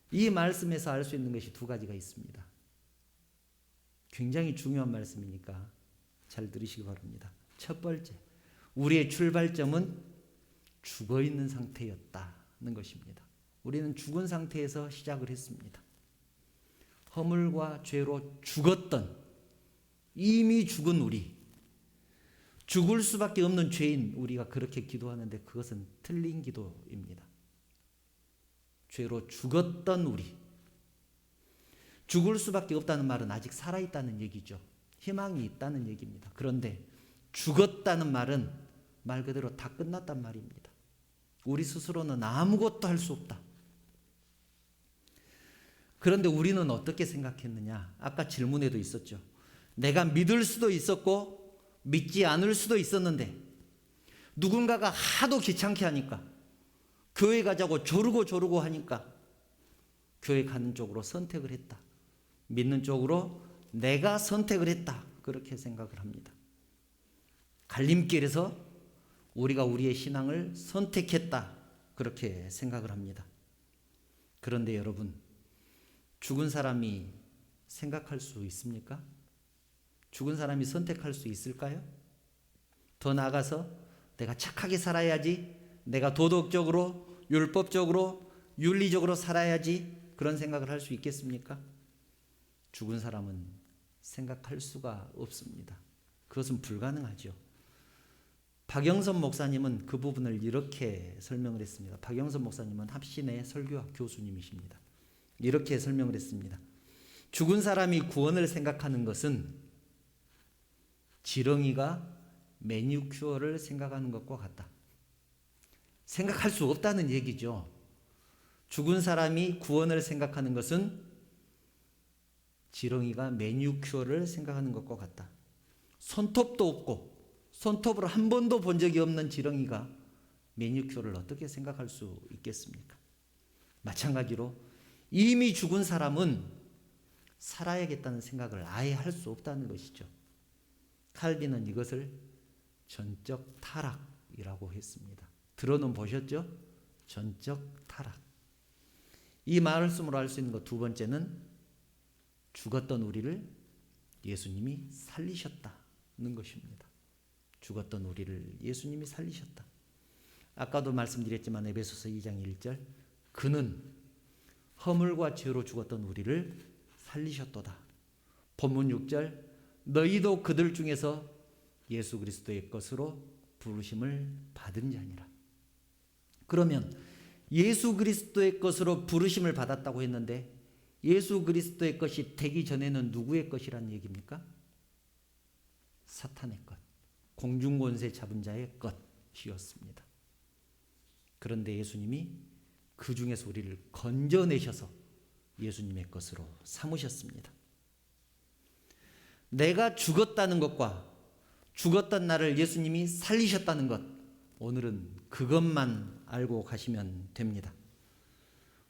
이 말씀에서 알 수 있는 것이 두 가지가 있습니다. 굉장히 중요한 말씀이니까 잘 들으시기 바랍니다. 첫 번째, 우리의 출발점은 죽어있는 상태였다는 것입니다. 우리는 죽은 상태에서 시작을 했습니다. 허물과 죄로 죽었던, 이미 죽은 우리, 죽을 수밖에 없는 죄인 우리가 그렇게 기도하는데 그것은 틀린 기도입니다. 죄로 죽었던 우리, 죽을 수밖에 없다는 말은 아직 살아있다는 얘기죠. 희망이 있다는 얘기입니다. 그런데 죽었다는 말은 말 그대로 다 끝났단 말입니다. 우리 스스로는 아무것도 할 수 없다. 그런데 우리는 어떻게 생각했느냐? 아까 질문에도 있었죠. 내가 믿을 수도 있었고 믿지 않을 수도 있었는데 누군가가 하도 귀찮게 하니까, 교회 가자고 조르고 하니까 교회 가는 쪽으로 선택을 했다. 믿는 쪽으로 내가 선택을 했다. 그렇게 생각을 합니다. 갈림길에서 우리가 우리의 신앙을 선택했다. 그렇게 생각을 합니다. 그런데 여러분, 죽은 사람이 생각할 수 있습니까? 죽은 사람이 선택할 수 있을까요? 더 나아가서 내가 착하게 살아야지, 내가 도덕적으로, 율법적으로, 윤리적으로 살아야지, 그런 생각을 할 수 있겠습니까? 죽은 사람은 생각할 수가 없습니다. 그것은 불가능하죠. 박영선 목사님은 그 부분을 이렇게 설명을 했습니다. 박영선 목사님은 합신의 설교학 교수님이십니다. 이렇게 설명을 했습니다. 죽은 사람이 구원을 생각하는 것은 지렁이가 매니큐어를 생각하는 것과 같다. 생각할 수 없다는 얘기죠. 죽은 사람이 구원을 생각하는 것은 지렁이가 매니큐어를 생각하는 것과 같다. 손톱도 없고 손톱으로 한 번도 본 적이 없는 지렁이가 매니큐어를 어떻게 생각할 수 있겠습니까? 마찬가지로 이미 죽은 사람은 살아야겠다는 생각을 아예 할 수 없다는 것이죠. 칼빈은 이것을 전적 타락이라고 했습니다. 들어는 보셨죠? 전적 타락. 이 말씀으로 알 수 있는 것 두 번째는 죽었던 우리를 예수님이 살리셨다는 것입니다. 죽었던 우리를 예수님이 살리셨다. 아까도 말씀드렸지만 에베소서 2장 1절 그는 허물과 죄로 죽었던 우리를 살리셨도다. 본문 6절 너희도 그들 중에서 예수 그리스도의 것으로 부르심을 받은 자니라. 그러면 예수 그리스도의 것으로 부르심을 받았다고 했는데 예수 그리스도의 것이 되기 전에는 누구의 것이란 얘기입니까? 사탄의 것, 공중권세 잡은 자의 것이었습니다. 그런데 예수님이 그 중에서 우리를 건져내셔서 예수님의 것으로 삼으셨습니다. 내가 죽었다는 것과 죽었던 나를 예수님이 살리셨다는 것, 오늘은 그것만 알고 가시면 됩니다.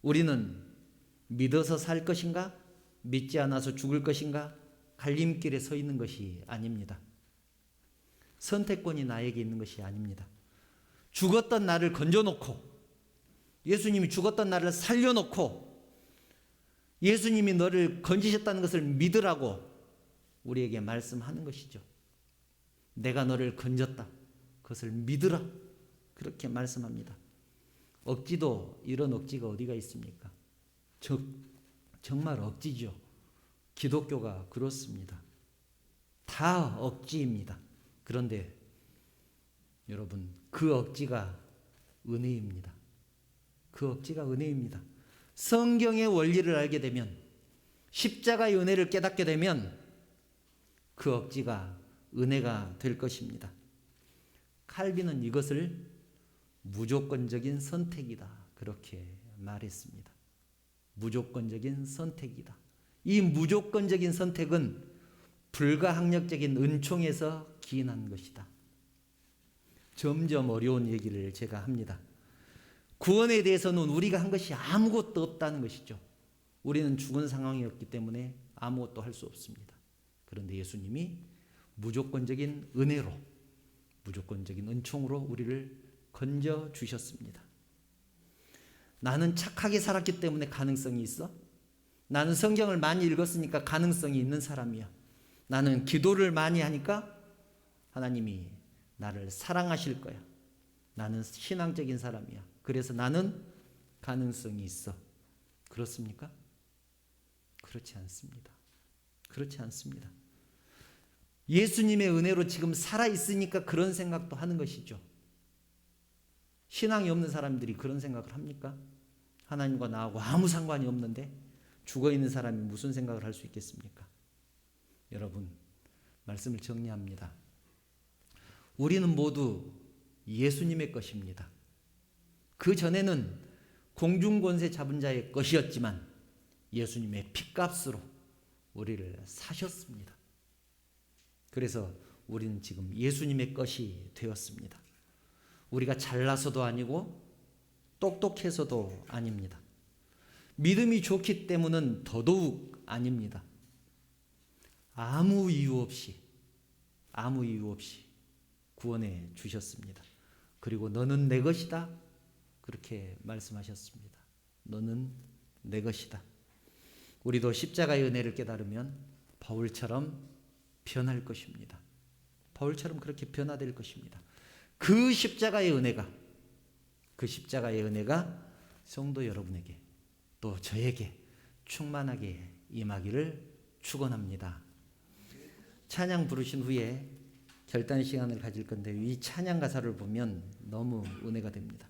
우리는 믿어서 살 것인가? 믿지 않아서 죽을 것인가? 갈림길에 서 있는 것이 아닙니다. 선택권이 나에게 있는 것이 아닙니다. 죽었던 나를 건져놓고 예수님이 죽었던 나를 살려놓고 예수님이 너를 건지셨다는 것을 믿으라고 우리에게 말씀하는 것이죠. 내가 너를 건졌다. 그것을 믿으라. 그렇게 말씀합니다. 억지도 이런 억지가 어디가 있습니까? 정말 억지죠. 기독교가 그렇습니다. 다 억지입니다. 그런데 여러분 그 억지가 은혜입니다. 그 억지가 은혜입니다. 성경의 원리를 알게 되면 십자가의 은혜를 깨닫게 되면 그 억지가 은혜가 될 것입니다. 칼빈은 이것을 무조건적인 선택이다 그렇게 말했습니다. 무조건적인 선택이다. 이 무조건적인 선택은 불가항력적인 은총에서 기인한 것이다. 점점 어려운 얘기를 제가 합니다. 구원에 대해서는 우리가 한 것이 아무것도 없다는 것이죠. 우리는 죽은 상황이었기 때문에 아무것도 할 수 없습니다. 그런데 예수님이 무조건적인 은혜로 무조건적인 은총으로 우리를 건져 주셨습니다. 나는 착하게 살았기 때문에 가능성이 있어? 나는 성경을 많이 읽었으니까 가능성이 있는 사람이야. 나는 기도를 많이 하니까 하나님이 나를 사랑하실 거야. 나는 신앙적인 사람이야. 그래서 나는 가능성이 있어. 그렇습니까? 그렇지 않습니다. 그렇지 않습니다. 예수님의 은혜로 지금 살아있으니까 그런 생각도 하는 것이죠. 신앙이 없는 사람들이 그런 생각을 합니까? 하나님과 나하고 아무 상관이 없는데 죽어있는 사람이 무슨 생각을 할 수 있겠습니까? 여러분, 말씀을 정리합니다. 우리는 모두 예수님의 것입니다. 그 전에는 공중권세 잡은 자의 것이었지만 예수님의 핏값으로 우리를 사셨습니다. 그래서 우리는 지금 예수님의 것이 되었습니다. 우리가 잘나서도 아니고 똑똑해서도 아닙니다. 믿음이 좋기 때문은 더더욱 아닙니다. 아무 이유 없이 구원해 주셨습니다. 그리고 너는 내 것이다. 그렇게 말씀하셨습니다. 너는 내 것이다. 우리도 십자가의 은혜를 깨달으면 바울처럼 변할 것입니다. 바울처럼 그렇게 변화될 것입니다. 그 십자가의 은혜가 성도 여러분에게 또 저에게 충만하게 임하기를 축원합니다. 찬양 부르신 후에 결단 시간을 가질 건데 이 찬양 가사를 보면 너무 은혜가 됩니다.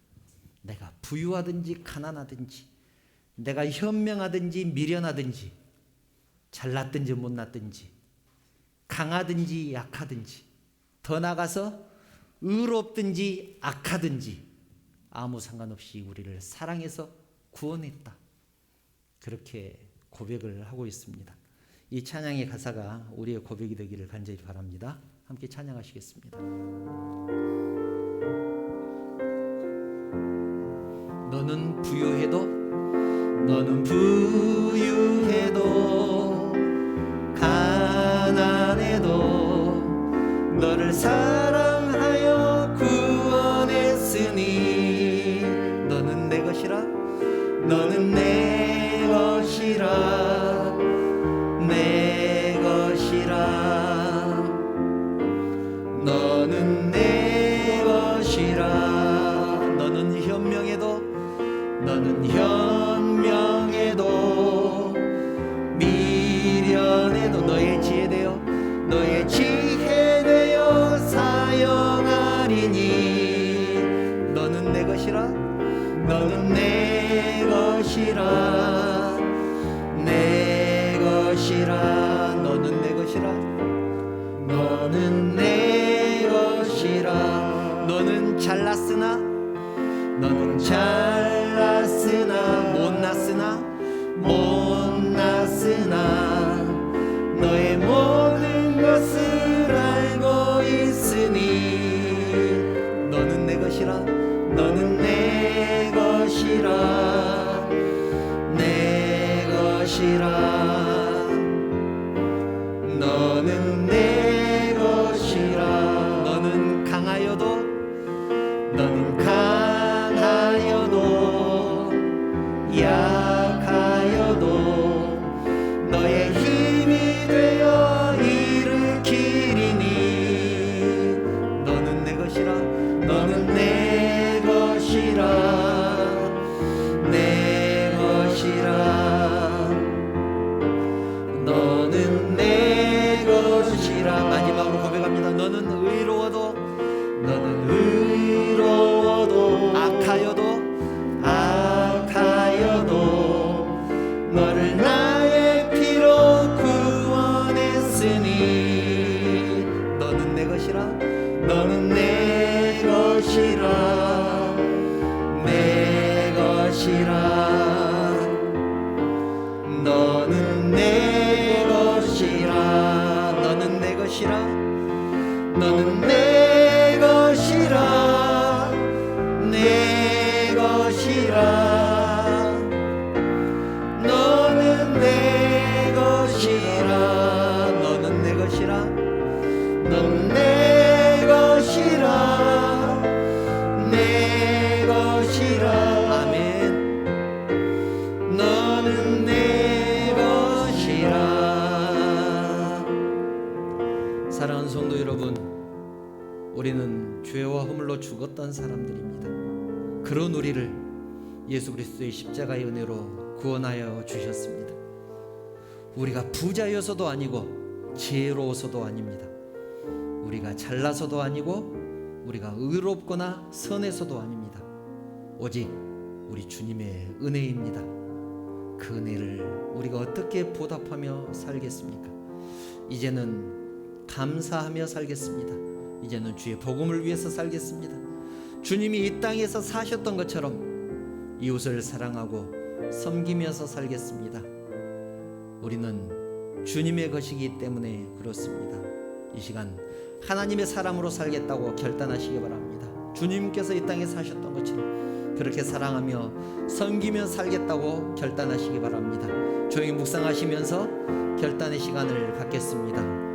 내가 부유하든지 가난하든지 내가 현명하든지 미련하든지 잘났든지 못났든지 강하든지 약하든지 더 나아가서 의롭든지 악하든지 아무 상관없이 우리를 사랑해서 구원했다. 그렇게 고백을 하고 있습니다. 이 찬양의 가사가 우리의 고백이 되기를 간절히 바랍니다. 함께 찬양하시겠습니다. 너는 부유해도 가난해도 너를 사랑하여 구원했으니 너는 내 것이라 너는 내 것이라 내 것이라 너는 내 것이라 너는 현명해도 미련해도 너의 지혜 되어 사용하리니 너는 내 것이라 너는 내 것이라 내 것이라 너는 내 것이라 너는 내 것이라 너는 잘났으나 못났으나 너의 모든 것을 알고 있으니 너는 내 것이라 너는 내 것이라 내 것이라 너는 내 것이라 너는 강하여도 약하여도 너의 힘이 되어 일으키리니 너는 내 것이라 너는 내 것이라 내 것이라 너는 내 것이라 마지막으로 고백합니다. 너는 의로워도 악하여도 너를 나의 피로 구원했으니 너는 내 것이라 너는 내 것이라 내 것이라 너는 내 것이라 너는 내 것이라 너는 내 것이라 내 것이라 너는 내 것이라 너는 내 것이라 너는 내 것이라 내 것이라 아멘 너는 내 것이라. 사랑하는 성도 여러분, 우리는 죄와 허물로 죽었던 사람들입니다. 그런 우리를 예수 그리스도의 십자가의 은혜로 구원하여 주셨습니다. 우리가 부자여서도 아니고 지혜로워서도 아닙니다. 우리가 잘나서도 아니고 우리가 의롭거나 선해서도 아닙니다. 오직 우리 주님의 은혜입니다. 그 은혜를 우리가 어떻게 보답하며 살겠습니까? 이제는 감사하며 살겠습니다. 이제는 주의 복음을 위해서 살겠습니다. 주님이 이 땅에서 사셨던 것처럼 이웃을 사랑하고 섬기면서 살겠습니다. 우리는 주님의 것이기 때문에 그렇습니다. 이 시간 하나님의 사람으로 살겠다고 결단하시기 바랍니다. 주님께서 이 땅에 사셨던 것처럼 그렇게 사랑하며 섬기며 살겠다고 결단하시기 바랍니다. 조용히 묵상하시면서 결단의 시간을 갖겠습니다.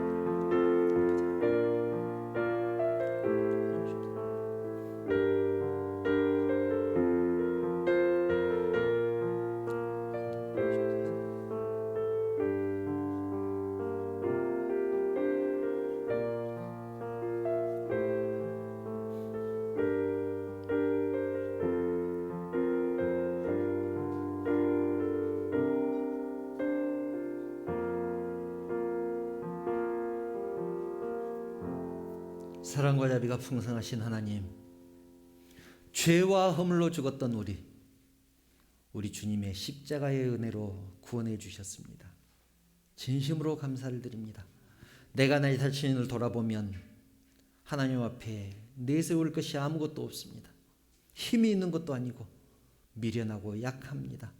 사랑과 자비가 풍성하신 하나님, 죄와 허물로 죽었던 우리 주님의 십자가의 은혜로 구원해 주셨습니다. 진심으로 감사를 드립니다. 내가 내 자신을 돌아보면 하나님 앞에 내세울 것이 아무것도 없습니다. 힘이 있는 것도 아니고 미련하고 약합니다.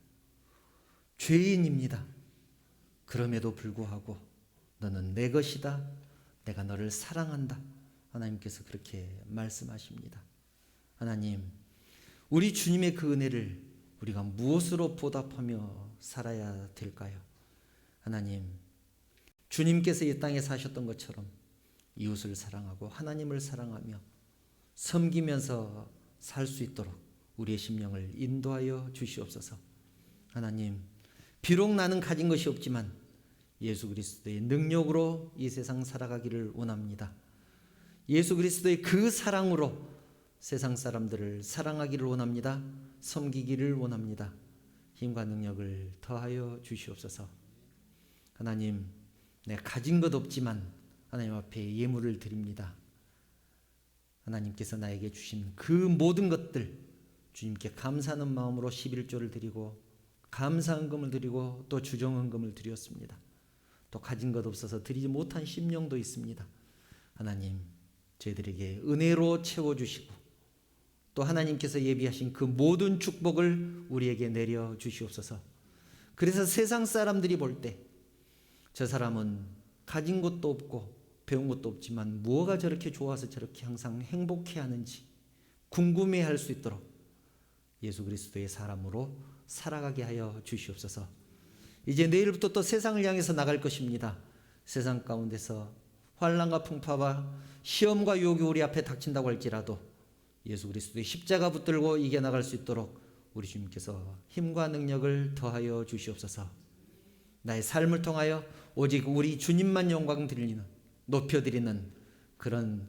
죄인입니다. 그럼에도 불구하고 너는 내 것이다. 내가 너를 사랑한다. 하나님께서 그렇게 말씀하십니다. 하나님, 우리 주님의 그 은혜를 우리가 무엇으로 보답하며 살아야 될까요? 하나님, 주님께서 이 땅에 사셨던 것처럼 이웃을 사랑하고 하나님을 사랑하며 섬기면서 살 수 있도록 우리의 심령을 인도하여 주시옵소서. 하나님, 비록 나는 가진 것이 없지만 예수 그리스도의 능력으로 이 세상 살아가기를 원합니다. 예수 그리스도의 그 사랑으로 세상 사람들을 사랑하기를 원합니다. 섬기기를 원합니다. 힘과 능력을 더하여 주시옵소서. 하나님, 내가 가진 것 없지만 하나님 앞에 예물을 드립니다. 하나님께서 나에게 주신 그 모든 것들 주님께 감사하는 마음으로 11조를 드리고 감사헌금을 드리고 또 주정헌금을 드렸습니다. 또 가진 것 없어서 드리지 못한 심령도 있습니다. 하나님, 저희들에게 은혜로 채워주시고 또 하나님께서 예비하신 그 모든 축복을 우리에게 내려 주시옵소서. 그래서 세상 사람들이 볼 때 저 사람은 가진 것도 없고 배운 것도 없지만 무엇가 저렇게 좋아서 저렇게 항상 행복해하는지 궁금해할 수 있도록 예수 그리스도의 사람으로 살아가게 하여 주시옵소서. 이제 내일부터 또 세상을 향해서 나갈 것입니다. 세상 가운데서 환난과 풍파와 시험과 유혹이 우리 앞에 닥친다고 할지라도 예수 그리스도의 십자가 붙들고 이겨나갈 수 있도록 우리 주님께서 힘과 능력을 더하여 주시옵소서. 나의 삶을 통하여 오직 우리 주님만 영광 드리는, 높여드리는 그런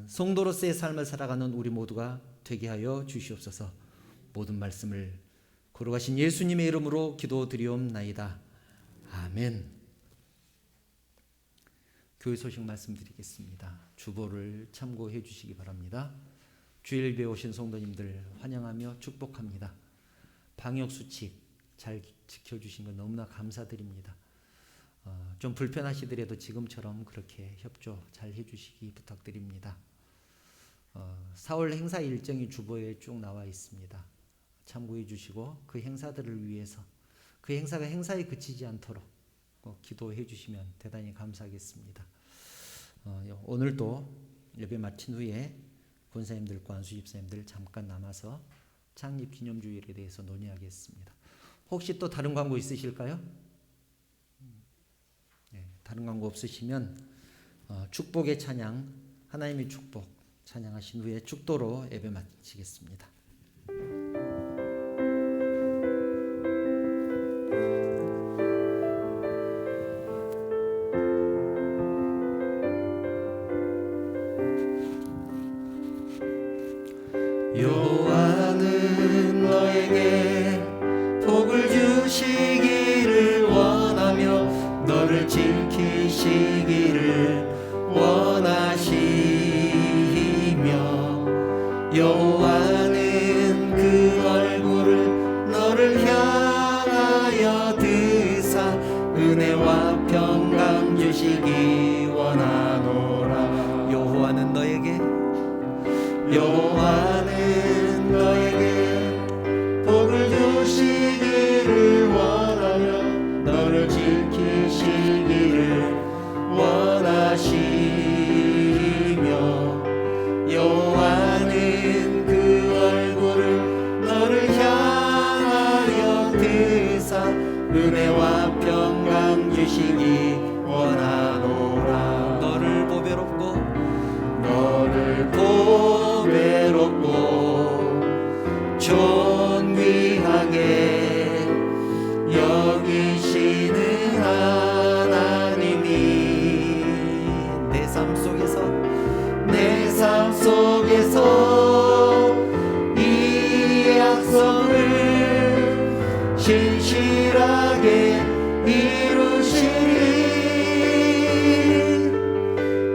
성도로서의 삶을 살아가는 우리 모두가 되게 하여 주시옵소서. 모든 말씀을 거룩하신 예수님의 이름으로 기도드리옵나이다. 아멘. 교회 소식 말씀드리겠습니다. 주보를 참고해 주시기 바랍니다. 주일배에 오신 성도님들 환영하며 축복합니다. 방역수칙 잘 지켜주신 것 너무나 감사드립니다. 좀 불편하시더라도 지금처럼 그렇게 협조 잘 해주시기 부탁드립니다. 4월 행사 일정이 주보에 쭉 나와 있습니다. 참고해 주시고 그 행사들을 위해서 그 행사가 행사에 그치지 않도록 기도해 주시면 대단히 감사하겠습니다. 오늘도 예배 마친 후에 권사님들과 안수집사님들 잠깐 남아서 창립기념주일에 대해서 논의하겠습니다. 혹시 또 다른 광고 있으실까요? 네, 다른 광고 없으시면 축복의 찬양, 하나님의 축복 찬양하신 후에 축도로 예배 마치겠습니다. 여호와는 너에게 복을 주시기를 원하며 너를 지키시기를 원하시며 여호와는 그 얼굴을 너를 향하여 드사 은혜와 평강 주시기 원하노라. 여호와는 너에게 여호와는 너에게 복을 주시기를 원하며 너를 지키시기를 원하시며 여호와는 그 얼굴을 너를 향하여 드사 은혜와 평강 주시기 원하노라. 너를 보배롭고 존귀하게 여기시는 하나님이 내 삶 속에서 이 약속을 신실하게 이루시리.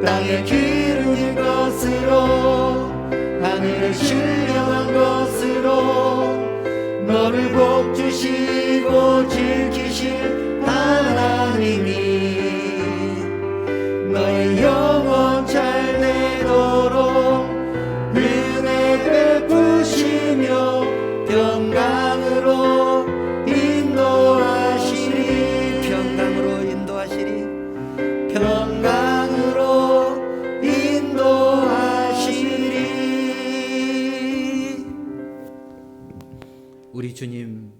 땅에 기름진 것으로 하늘을 신령한 것으로 너를 복주시고 지키실 하나님이 너의 영혼 잘 되도록 은혜 베푸시며 우리 주님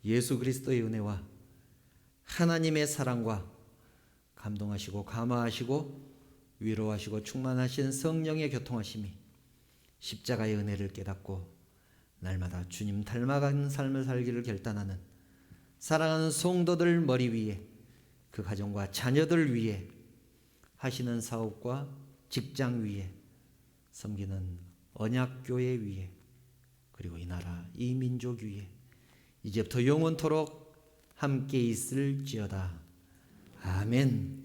예수 그리스도의 은혜와 하나님의 사랑과 감동하시고 감화하시고 위로하시고 충만하신 성령의 교통하심이 십자가의 은혜를 깨닫고 날마다 주님 닮아가는 삶을 살기를 결단하는 사랑하는 성도들 머리 위에, 그 가정과 자녀들 위에, 하시는 사업과 직장 위에, 섬기는 언약교회 위에, 그리고 이 나라 이 민족 위에 이제부터 영원토록 함께 있을지어다. 아멘.